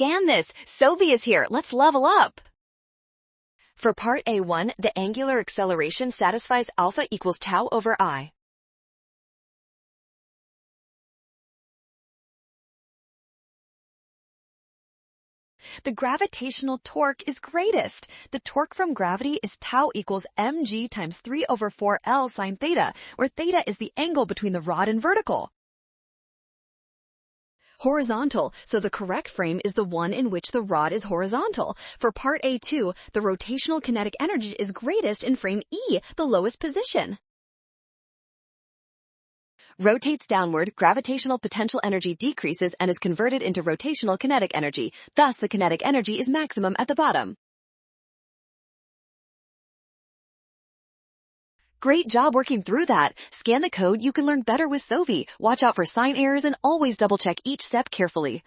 Scan this. Sovi is here. Let's level up. For part A1, the angular acceleration satisfies alpha equals tau over I. The gravitational torque is greatest. The torque from gravity is tau equals mg times 3 over 4L sine theta, where theta is the angle between the rod and vertical. Horizontal, so the correct frame is the one in which the rod is horizontal. For part A2, the rotational kinetic energy is greatest in frame E, the lowest position. Rotates downward, gravitational potential energy decreases and is converted into rotational kinetic energy. Thus, the kinetic energy is maximum at the bottom. Great job working through that. Scan the code, you can learn better with Sovi. Watch out for sign errors and always double-check each step carefully.